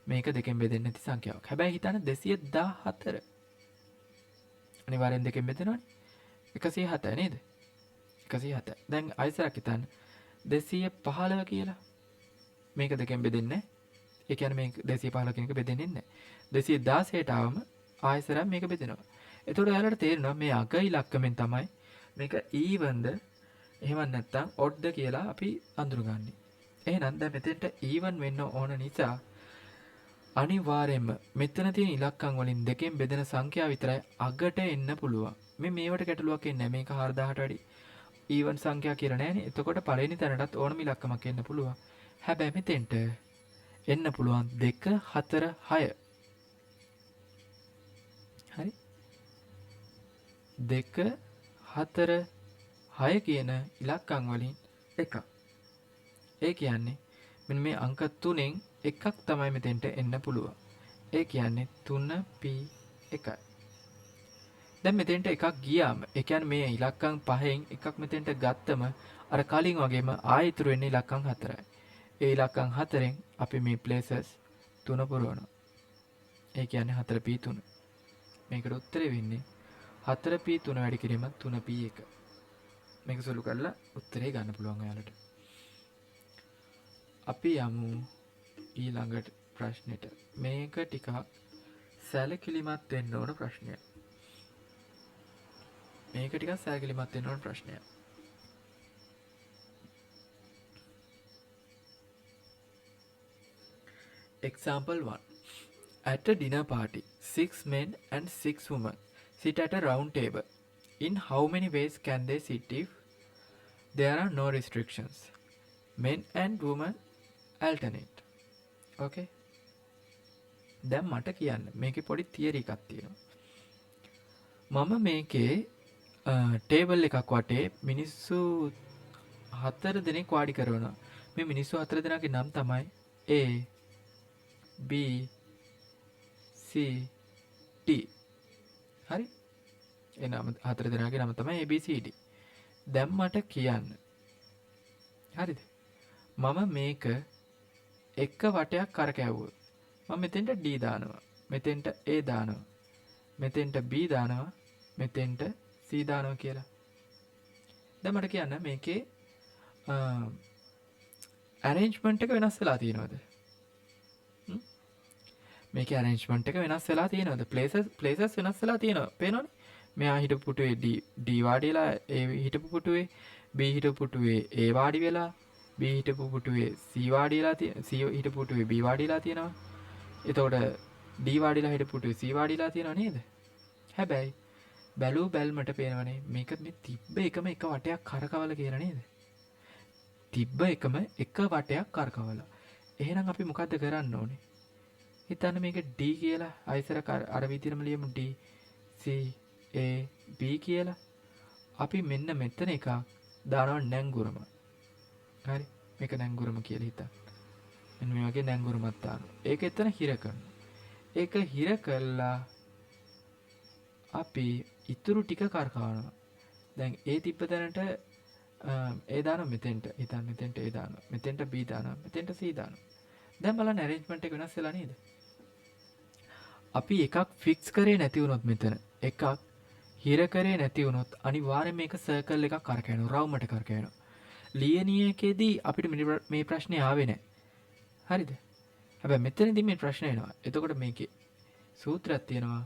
මේක දෙකෙන් බෙදෙන්නේ නැති සංඛ්‍යාවක්. හැබැයි හිතන්න 214 අනිවාර්යෙන් දෙකෙන් බෙදෙනවනේ. 107 නේද? 107. දැන් ආයෙසරක් හිතන්න 215 කියලා. මේක දෙකෙන් බෙදෙන්නේ නැහැ. ඒ කියන්නේ මේක 215 කියන එක බෙදෙන්නේ නැහැ. 216ට ආවම ආයෙසරක් මේක බෙදෙනවා. එතකොට ඔයාලට තේරෙනවා මේ අග ඉලක්කමෙන් තමයි මේක ඊවන්ද එහෙම නැත්නම් ඔඩ්ද කියලා අපි අඳුරගන්නේ. එහෙනම් දැන් මෙතෙන්ට ඊවන් වෙන්න ඕන නිසා අනිවාර්යයෙන්ම මෙතන තියෙන ඉලක්කම් වලින් දෙකෙන් බෙදෙන සංඛ්‍යාව විතරයි අගට එන්න පුළුවන්. මේවට ගැටලුවක් එන්නේ නැහැ. මේක 4000ට වැඩි ඊවන් සංඛ්‍යා කියලා නෑනේ. එතකොට පළවෙනි තැනටත් ඕනම ඉලක්කමක් එන්න පුළුවන්. හැබැයි මෙතෙන්ට එන්න පුළුවන් 2 4 6. හරි? 2 4 6 කියන ඉලක්කම් වලින් එකක්. ඒ කියන්නේ මෙන්න මේ අංක 3න් එකක් තමයි මෙතෙන්ට එන්න පුළුවන්. ඒ කියන්නේ 3p1. දැන් මෙතෙන්ට එකක් ගියාම ඒ කියන්නේ මේ ඉලක්කම් 5න් එකක් මෙතෙන්ට ගත්තම අර කලින් වගේම ආයෙ ඉතුරු වෙන්නේ ඉලක්කම් 4යි. ඒ ඉලක්කම් 4න් අපි මේ ප්ලේසස් 3 පුරවනවා. ඒ කියන්නේ 4p3. මේකට උත්තරේ වෙන්නේ 4p3 වැඩි කිරීම 3p1. මේක සුළු කරලා උත්තරේ ගන්න පුළුවන් ඔයාලට. අපි යමු ඊළඟට ප්‍රශ්නෙට. මේක ටිකක් සැලකිලිමත් වෙන්න ඕන ප්‍රශ්නයක්. මේක ටිකක් සැලකිලිමත් වෙන්න ඕන ප්‍රශ්නයක්. Example 1. At a dinner party, 6 men and 6 women sit at a round table. In how many ways can they sit if there are no restrictions? Men and women alternate. Okay? දැන් මට කියන්න මේකේ පොඩි තියරි එකක් තියෙනවා. මම මේකේ table එකක් වටේ මිනිස්සු 4 දෙනෙක් වාඩි කරනවා. මේ මිනිස්සු 4 දෙනාගේ නම් තමයි A B C D. හරි? ඒ නම 4 දෙනාගේ නම තමයි A B C D. දැන් මට කියන්න. හරිද? මම මේක එක වටයක් කරකැවුවා. මම මෙතෙන්ට D දානවා. මෙතෙන්ට A දානවා. මෙතෙන්ට B දානවා. මෙතෙන්ට C දානවා කියලා. දැන් මට කියන්න මේකේ arrangement එක වෙනස් වෙලා තියෙනවද? මේකේ arrangement එක වෙනස් වෙලා තියෙනවද? places වෙනස් වෙලා තියෙනවා. පේනවනේ? මෙයා හිටපු පුටුවේ D වාඩි වෙලා A හිටපු පුටුවේ B හිටපු පුටුවේ A වාඩි වෙලා B හිටපු පුටුවේ C වාඩි වෙලා තියෙනවා. C හිටපු පුටුවේ B වාඩි වෙලා තියෙනවා. එතකොට D වාඩිලා හිටපු පුටුවේ C වාඩිලා තියෙනව නේද? හැබැයි බැලූ බැල්මට පේනවනේ මේක මේ තිබ්බ එකම එක වටයක් කරකවල කියලා නේද? තිබ්බ එකම එක වටයක් කරකවලා. එහෙනම් අපි මොකද්ද කරන්න ඕනේ? හිතන්න මේක D කියලා අයිසර අර විදිහටම ලියමු D C A B කියලා. අපි මෙන්න මෙතන එකක් දානවා නැංගුරම. හරි? මේක නැංගුරම කියලා හිතන්න. මෙන්න මේ වගේ නැංගුරමක් දානවා. ඒක එතන හිර කරනවා. ඒක හිර කළා අපි ඉතුරු ටික කරකවනවා. දැන් A තිබ්බ තැනට A දානවා මෙතෙන්ට. හිතන්න මෙතෙන්ට A දානවා. මෙතෙන්ට B දානවා. මෙතෙන්ට C දානවා. දැන් බලන්න arrangement එක වෙනස් වෙලා නේද? අපි එකක් ෆික්ස් කරේ නැති වුණොත් මෙතන එකක් හිර කරේ නැති වුණොත් අනිවාර්යෙන් මේක සර්කල් එකක් කරකැවෙනවා. රවුමට කරකැවෙනවා. ලියනියකේදී අපිට මේ ප්‍රශ්නේ ආවේ නැහැ. හරිද? හැබැයි මෙතනදී මේ ප්‍රශ්නේ එනවා. එතකොට මේකේ සූත්‍රයක් තියෙනවා.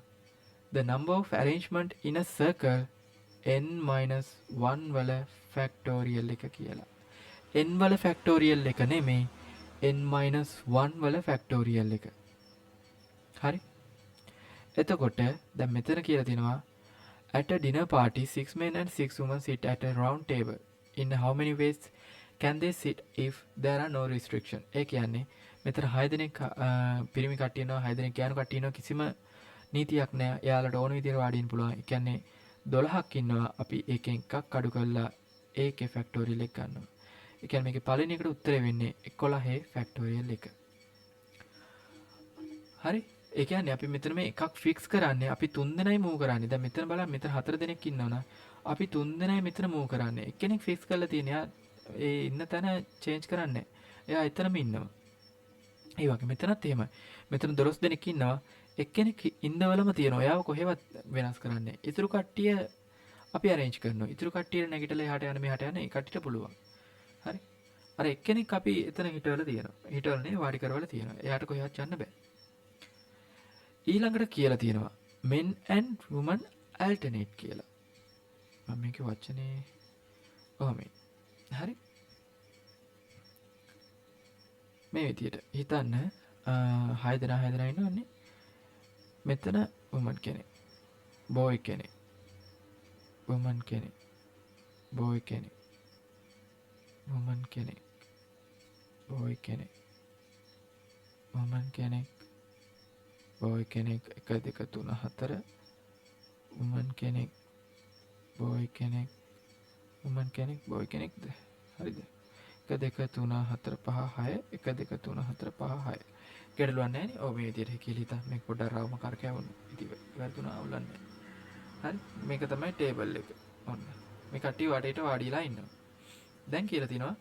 The number of arrangement in a circle n-1 වල factorial එක කියලා. n වල factorial එක නෙමෙයි n-1 වල factorial එක. හරි? එතකොට දැන් මෙතන කියලා තියෙනවා at a dinner party 6 men and 6 women sit at a round table. In how many ways can they sit if there are no restriction? ඒ කියන්නේ මෙතන 6 දෙනෙක් පිරිමි කට්ටිය ඉන්නවා 6 දෙනෙක් ගෑනු කට්ටිය ඉන්නවා කිසිම නීතියක් නැහැ. එයාලට ඕන විදිහට වාඩි වෙන්න පුළුවන්. ඒ කියන්නේ 12ක් ඉන්නවා. අපි ඒකෙන් එකක් අඩු කරලා ඒකේ ෆැක්ටෝරියල් එක ගන්නවා. ඒ කියන්නේ මේකේ පළවෙනි එකට උත්තරේ වෙන්නේ 11 ෆැක්ටෝරියල් එක. හරි? ඒ කියන්නේ අපි මෙතන මේ එකක් ෆික්ස් කරන්නේ අපි 3 දෙනයි මූව් කරන්නේ. දැන් මෙතන බලන්න මෙතන 4 දෙනෙක් ඉන්නවනම් අපි 3 දෙනයි මෙතන මූව් කරන්නේ. එක්කෙනෙක් ෆික්ස් කරලා තියෙනවා. ඒ ඉන්න තැන චේන්ජ් කරන්නේ. එයා එතනම ඉන්නවා. ඒ වගේ මෙතනත් එහෙමයි. මෙතන 12 දෙනෙක් ඉන්නවා. එක්කෙනෙක් ඉන්නවලම තියෙනවා. එයාව කොහෙවත් වෙනස් කරන්නේ. ඉතුරු කට්ටිය අපි arrange කරනවා. ඉතුරු කට්ටිය නැගිටලා එහාට යන මෙහාට යන ඒ කට්ටියට පුළුවන්. හරි? අර එක්කෙනෙක් අපි එතන හිටවල තියෙනවා. හිටවලනේ වාඩි කරවල තියෙනවා. එයාට කොහෙවත් යන්න බෑ. ඊළඟට කියලා තියෙනවා men and women alternate කියලා. මම මේකේ වචනේ ඔහොමයි. හරි? මේ විදියට හිතන්න 6 දෙනා ඉන්නවනේ. මෙතන woman කෙනෙක්, boy කෙනෙක්, woman කෙනෙක්, boy කෙනෙක්, woman කෙනෙක්, boy කෙනෙක්, woman කෙනෙක්, boy කෙනෙක් 1 2 3 4 woman කෙනෙක්, boy කෙනෙක්, woman කෙනෙක්, boy කෙනෙක්ද? හරිද? 1 2 3 4 5 6 1 2 3 4 5 6 ගැටලුවක් නැහැ නේ. ඔව් මේ විදිහට කියලා හිතා මේක පොඩ්ඩක් රවම කරකැවුණා. ඉතින් වැරදුනා අවුලන්නේ. හරි? මේක තමයි ටේබල් එක. ඔන්න. මේ කට්ටිය වටේට වාඩිලා ඉන්නවා. දැන් කියලා තිනවා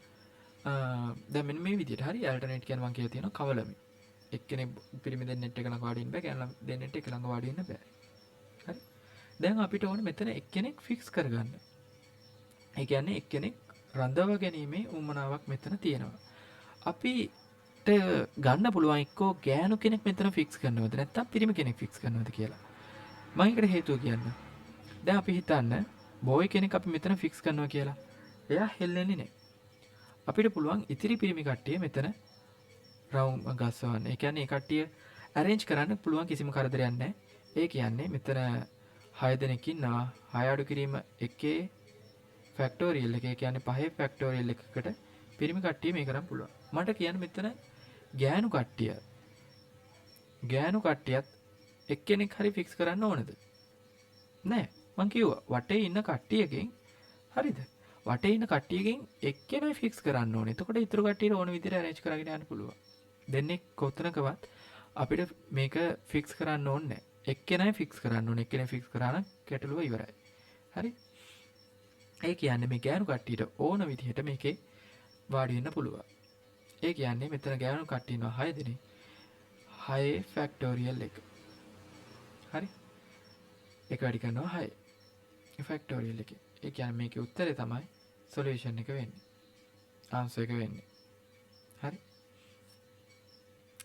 දැන් මෙන්න මේ විදිහට හරි ඇල්ටර්නේට් කියන මම කියලා තියෙනවා කවලමි. එක්කෙනෙක් පිරිමි දෙන්නෙක් එක ළඟ වාඩි වෙන්න බෑ. කෙනා දෙන්නෙක් එක ළඟ වාඩි වෙන්න බෑ. හරි. දැන් අපිට ඕනේ මෙතන එක්කෙනෙක් ෆික්ස් කරගන්න. ඒ කියන්නේ එක්කෙනෙක් රඳව ගැනීමේ උවමනාවක් මෙතන තියෙනවා. අපිට ගන්න පුළුවන් එක්කෝ ගෑනු කෙනෙක් මෙතන ෆික්ස් කරනවද නැත්නම් පිරිමි කෙනෙක් ෆික්ස් කරනවද කියලා. මම ඒකට හේතුව කියන්න. දැන් අපි හිතන්න බෝයි කෙනෙක් අපි මෙතන ෆික්ස් කරනවා කියලා. එයා හෙල්ලෙන්නේ නැහැ. අපිට පුළුවන් ඉතිරි පිරිමි කට්ටිය මෙතන රවුම් ගස්සවන්න. ඒ කියන්නේ ඒ කට්ටිය arrange කරන්න පුළුවන් කිසිම කරදරයක් නැහැ. ඒ කියන්නේ මෙතන 6 දෙනෙක් ඉන්නවා. 6 අඩු කිරීම 1 ෆැක්ටෝරියල් එක. ඒ කියන්නේ 5 ෆැක්ටෝරියල් එකකට පිරිමි කට්ටිය මේ කරන්න පුළුවන්. මට කියන්න මෙතන ගෑනු කට්ටියත් එක්කෙනෙක් හරි ෆික්ස් කරන්න ඕනද? නෑ. මං කිව්වා වටේ ඉන්න කට්ටියකින් හරිද? වටේ ඉන්න කට්ටියකින් එක්කෙනෙක් ෆික්ස් කරන්න ඕනේ. එතකොට ඊටු කට්ටියට ඕන විදිහට arrange කරගෙන යන්න පුළුවන්. දෙන්නේ කොතනකවත් අපිට මේක ෆික්ස් කරන්න ඕනේ නෑ. එක්කෙනයි ෆික්ස් කරන්න ඕනේ. එක්කෙනෙක් ෆික්ස් කරා නම් ගැටලුව ඉවරයි. හරි? ඒ කියන්නේ මේ ගෑනු කට්ටියට ඕන විදිහට මේකේ වාඩි වෙන්න පුළුවන්. ඒ කියන්නේ මෙතන ගෑනු කට්ටිය ඉන්නවා 6 දෙනෙක්. 6 ෆැක්ටෝරියල් එක. හරි? එක වැඩි කරනවා 6. ෆැක්ටෝරියල් එකේ. ඒ කියන්නේ මේකේ උත්තරේ තමයි සොලියුෂන් එක වෙන්නේ. ආන්සර් එක වෙන්නේ. හරි?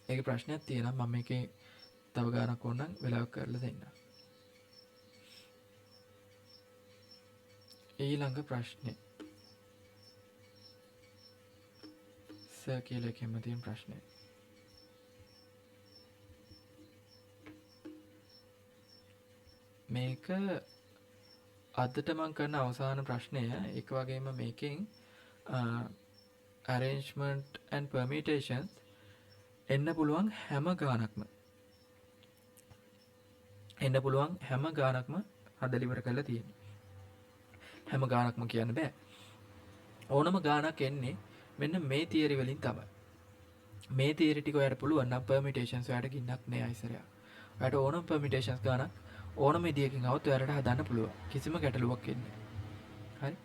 ඒකේ ප්‍රශ්නයක් තියෙනවා මම මේකේ තව ගානක් ඕනනම් වෙලාවක් කරලා දෙන්න. ඊළඟ ප්‍රශ්නේ. සර් කියලා එකෙම තියෙන ප්‍රශ්නේ. මේක අදට මම කරන අවසාන ප්‍රශ්නය. ඒක වගේම මේකෙන් arrangement and permutations එන්න පුළුවන් හැම ගානක්ම හදලා ඉවර කරලා තියෙනවා. හැම ගානක්ම කියන්න බෑ. ඕනම ගානක් එන්නේ මෙන්න මේ තියරි වලින් තමයි. මේ තියරි ටික ඔයාලට පුළුවන් නම් permutations ඔයාලට ගින්නක් නෑ අයිසරයක්. ඔයාලට ඕනම permutations ගානක් ඕනම විදියකින් આવත් ඔයාලට හදන්න පුළුවන්. කිසිම ගැටලුවක් එන්නේ නෑ. හරි.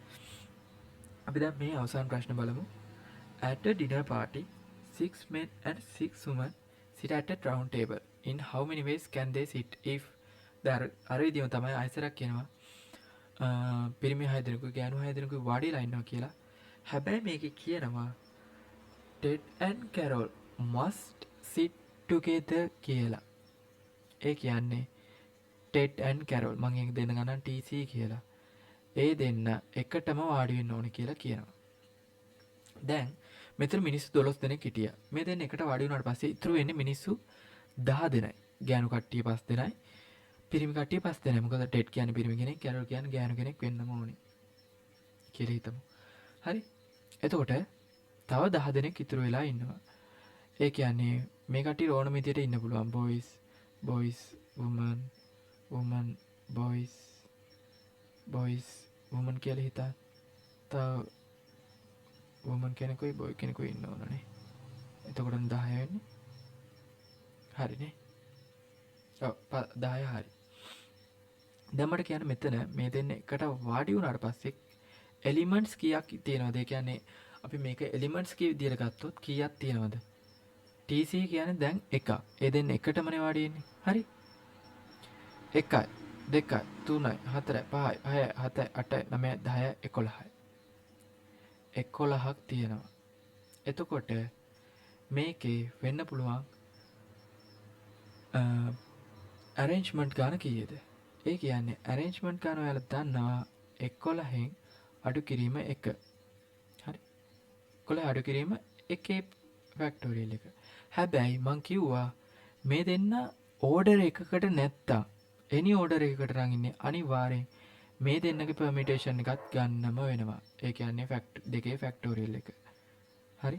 අපි දැන් මේ අවසාන ප්‍රශ්න බලමු. At a dinner party, 6 men and 6 women sit at a round table. In how many ways can they sit if අර විදියම තමයි අයිසරක් කියනවා. පිරිමි 6 දෙනෙකු ගෑනු 6 දෙනෙකු වාඩිලා ඉන්නවා කියලා. හැබැයි මේකේ කියනවා Ted and Carol must sit together කියලා. ඒ කියන්නේ Ted and Carol මම ඒක දෙන්න ගන්න TC කියලා. ඒ දෙන්න එකටම වාඩි වෙන්න ඕනේ කියලා කියනවා. දැන් මෙතන මිනිස්සු 12 දෙනෙක් හිටියා. මේ දෙන්න එකට වාඩි වුණාට පස්සේ ඉතුරු වෙන්නේ මිනිස්සු 10 දෙනයි. ගෑනු කට්ටිය 5 දෙනයි. පිරිමි කට්ටිය 5 දෙනයි. මොකද ටෙඩ් කියන්නේ පිරිමි කෙනෙක්, කැරල් කියන්නේ ගෑනු කෙනෙක් වෙන්නම ඕනේ කියලා හිතමු. හරි. එතකොට තව 10 දෙනෙක් ඉතුරු වෙලා ඉන්නවා. ඒ කියන්නේ මේ කට්ටිය ඕනම විදියට ඉන්න පුළුවන්. boys, woman, boys, woman කියලා හිතා. තව woman කෙනෙකුයි boy කෙනෙකුයි ඉන්න ඕනනේ. එතකොට 10 වෙන්නේ. හරිනේ. ඔව් 10 හරි. දැන් මට කියන්න මෙතන මේ දෙන්න එකට වාඩි වුණාට පස්සේ එලිමන්ට්ස් කීයක් තියෙනවද? ඒ කියන්නේ අපි මේක එලිමන්ට්ස් කී විදියට ගත්තොත් කීයක් තියෙනවද? TC කියන්නේ දැන් 1. ඒ දෙන්න එකටමනේ වාඩි වෙන්නේ. හරි? 1, 2, 3, 4, 5, 6, 7, 8, 9, 10, 11. 11ක් තියෙනවා. එතකොට මේකේ වෙන්න පුළුවන් arrangement ගාන කීයද? ඒ කියන්නේ arrangement ගාන ඔයාලා දන්නවා 11න් අඩු කිරීම 1. හරි. 11 අඩු කිරීම 1 ෆැක්ටෝරියල් එක. හැබැයි මං කිව්වා මේ දෙන්න ඕඩර් එකකට නැත්තම් any ඕඩර් එකකට නම් ඉන්නේ අනිවාර්යෙන් මේ දෙන්නගේ permutation එකත් ගන්නම වෙනවා. ඒ කියන්නේ දෙකේ ෆැක්ටෝරියල් එක. හරි.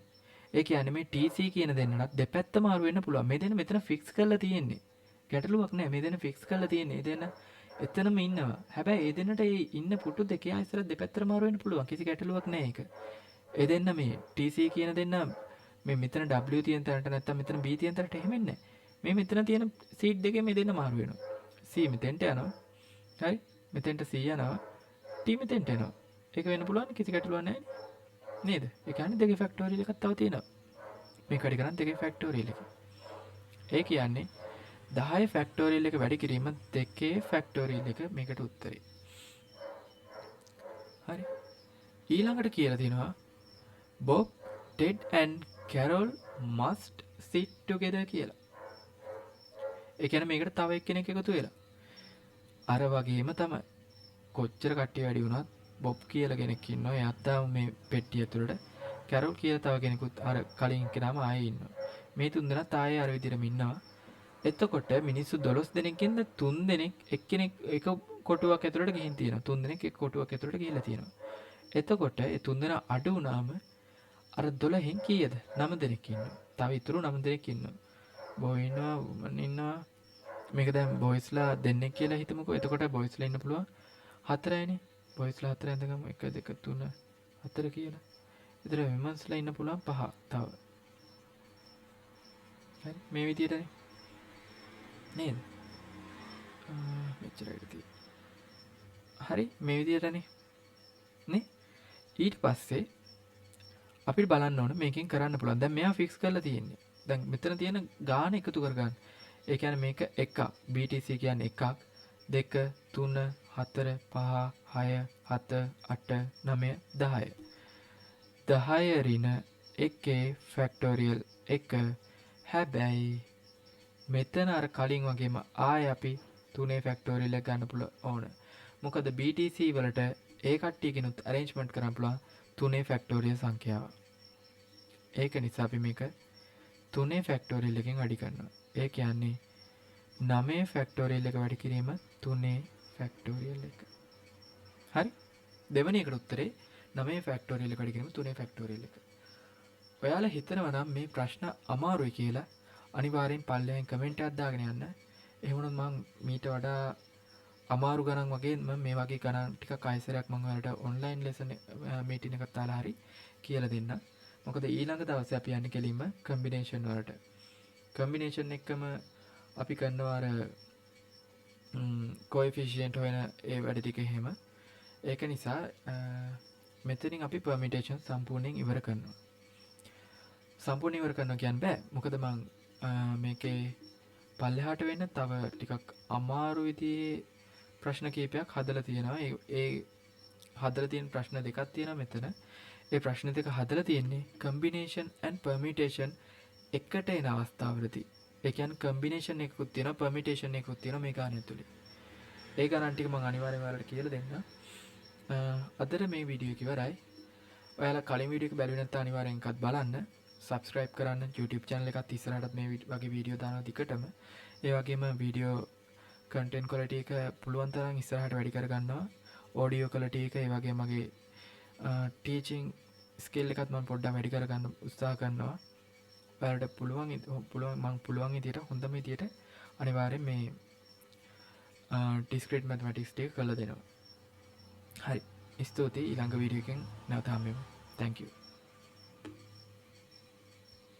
ඒ කියන්නේ මේ TC කියන දෙන්නට දෙපැත්ත මාරු වෙන්න පුළුවන්. මේ දෙන්න මෙතන ෆික්ස් කරලා තියෙන්නේ. ගැටලුවක් නැහැ. මේ දෙන්න ෆික්ස් කරලා තියෙන්නේ. ඒ දෙන්න එතනම ඉන්නවා. හැබැයි ඒ දෙන්නට ඒ ඉන්න පුටු දෙකේ ආයතන දෙපැත්තට මාරු වෙන්න පුළුවන්. කිසි ගැටලුවක් නැහැ ඒක. ඒ දෙන්න මේ TC කියන දෙන්න මේ මෙතන W තියෙන තැනට නැත්තම් මෙතන B තියෙන තැනට එහෙම එන්නේ නැහැ. මේ මෙතන තියෙන සීට් දෙකේ මේ දෙන්න මාරු වෙනවා. C මෙතෙන්ට යනවා. හරි? මෙතෙන්ට C යනවා. T මෙතෙන්ට එනවා. ඒක වෙන්න පුළුවන් කිසි ගැටලුවක් නැහැ. නේද? ඒ කියන්නේ 2 ෆැක්ටෝරියල් එකක් තව තියෙනවා. මේක වැඩි කරන්නේ 2 ෆැක්ටෝරියල් එක. ඒ කියන්නේ 10 ෆැක්ටෝරියල් එක වැඩි කිරීම 2 ෆැක්ටෝරියල් එක මේකට උත්තරේ. හරි. ඊළඟට කියලා තියෙනවා Bob, Ted and Carol must sit together කියලා. ඒ කියන්නේ මේකට තව එක්කෙනෙක් එකතු වෙලා. අර වගේම තමයි. කොච්චර කට්ටිය වැඩි වුණත් බොබ් කියලා කෙනෙක් ඉන්නවා. එයාත් තාම මේ පෙට්ටිය ඇතුළට. කැරොල් කියලා තව කෙනෙකුත් අර කලින් කෙනාම ආයේ ඉන්නවා. මේ තුන් දෙනාත් ආයේ අර විදිහටම ඉන්නවා. එතකොට මිනිස්සු 12 දෙනෙක්ගෙන්ද 3 දෙනෙක් එක්කෙනෙක් එක කොටුවක් ඇතුළට ගිහින් තියෙනවා. 3 දෙනෙක් එක කොටුවක් ඇතුළට ගිහිල්ලා තියෙනවා. එතකොට ඒ 3 දෙනා අඩු වුණාම අර 12න් කීයද? 9 දෙනෙක් ඉන්නවා. තව ඉතුරු 9 දෙනෙක් ඉන්නවා. බොයි ඉන්නවා, වුමන් ඉන්නවා. මේක දැන් බොයිස්ලා දෙන්නෙක් කියලා හිතමුකෝ. එතකොට බොයිස්ලා ඉන්න පුළුවන් 4යිනේ. බොයිස්ලා 4 ඇඳගමු 1 2 3 4 කියලා. ඒතර විමන්ස්ලා ඉන්න පුළුවන් 5 තව. හරි මේ විදිහටනේ. නේද? මෙච්චරයි තියෙන්නේ. හරි මේ විදිහටනේ. නේ? ඊට පස්සේ අපිට බලන්න ඕන මේකෙන් කරන්න පුළුවන්. දැන් මෙයා ෆික්ස් කරලා තියෙන්නේ. දැන් මෙතන තියෙන ගාන එකතු කරගන්න. ඒ කියන්නේ මේක එකක්. BTC කියන්නේ එකක්, 2, 3, 4, 5, 6, 7, 8, 9, 10. 10 රින 1 ෆැක්ටෝරියල් 1. හැබැයි මෙතන අර කලින් වගේම ආය අපි 3 ෆැක්ටෝරියල් එක ගන්න පුළුවන් ඕන. මොකද BTC වලට ඒ කට්ටියකිනුත් අරේන්ජ්මන්ට් කරන්න පුළුවන් 3 ෆැක්ටෝරියල් සංඛ්‍යාව. ඒක නිසා අපි මේක 3 ෆැක්ටෝරියල් එකෙන් වැඩි කරනවා. ඒ කියන්නේ 9 ෆැක්ටෝරියල් එක වැඩි කිරීම 3 ෆැක්ටෝරියල් එක. හරි? දෙවෙනි එකට උත්තරේ 9 ෆැක්ටෝරියල් එක වැඩි කිරීම 3 ෆැක්ටෝරියල් එක. ඔයාලා හිතනවා නම් මේ ප්‍රශ්න අමාරුයි කියලා අනිවාර්යෙන් පල්ලෙහෙන් කමෙන්ට් එකක් දාගෙන යන්න. එහෙම වුණොත් මම මීට වඩා අමාරු ගණන් වගේ මේ වගේ ගණන් ටිකක් ආයෙසරයක් මම ඔයාලට ඔන්ලයින් ලෙසන් මීටින් එකක් දාලා හරි කියලා දෙන්න. මොකද ඊළඟ දවසේ අපි යන්නේ කෙලින්ම කම්බිනේෂන් වලට. කම්බිනේෂන් එකම අපි කරනවා අර කොඑෆිෂියන්ට් හොයන ඒ වැඩ ටික එහෙම. ඒක නිසා මෙතනින් අපි පර්මිටේෂන් සම්පූර්ණයෙන් ඉවර කරනවා. සම්පූර්ණයෙන් ඉවර කරනවා කියන්න බෑ. මොකද මම මේකේ පල්ලෙහාට වෙන්න තව ටිකක් අමාරු විදිහේ ප්‍රශ්න කීපයක් හදලා තියෙනවා. ඒ හදලා තියෙන ප්‍රශ්න දෙකක් තියෙනවා මෙතන. ඒ ප්‍රශ්න දෙක හදලා තියෙන්නේ combination and permutation එකට එන අවස්ථාවලදී. ඒ කියන්නේ combination එකකුත් තියෙනවා permutation එකකුත් තියෙනවා මේ ගාන ඇතුලේ. ඒ ගණන් ටික මම අනිවාර්යයෙන්ම ඔයාලට කියලා දෙන්නම්. අදට මේ වීඩියෝ එක ඉවරයි. ඔයාලා කලින් වීඩියෝ එක බැලුවේ නැත්නම් අනිවාර්යෙන් එකත් බලන්න. subscribe කරන්න YouTube channel එකත් ඉස්සරහටත් මේ වගේ වීඩියෝ දානවා දිගටම. ඒ වගේම වීඩියෝ content quality එක පුළුවන් තරම් ඉස්සරහට වැඩි කරගන්නවා. audio quality එක ඒ වගේ මගේ teaching skill එකත් මම පොඩ්ඩක් වැඩි කරගන්න උත්සාහ කරනවා. ඔයාලට පුළුවන් විදියට හොඳම විදියට අනිවාර්යෙන් මේ discrete mathematics ටික කරලා දෙනවා. හරි. ස්තුතියි ඊළඟ වීඩියෝ එකෙන් නැවත හම්බෙමු. Thank you.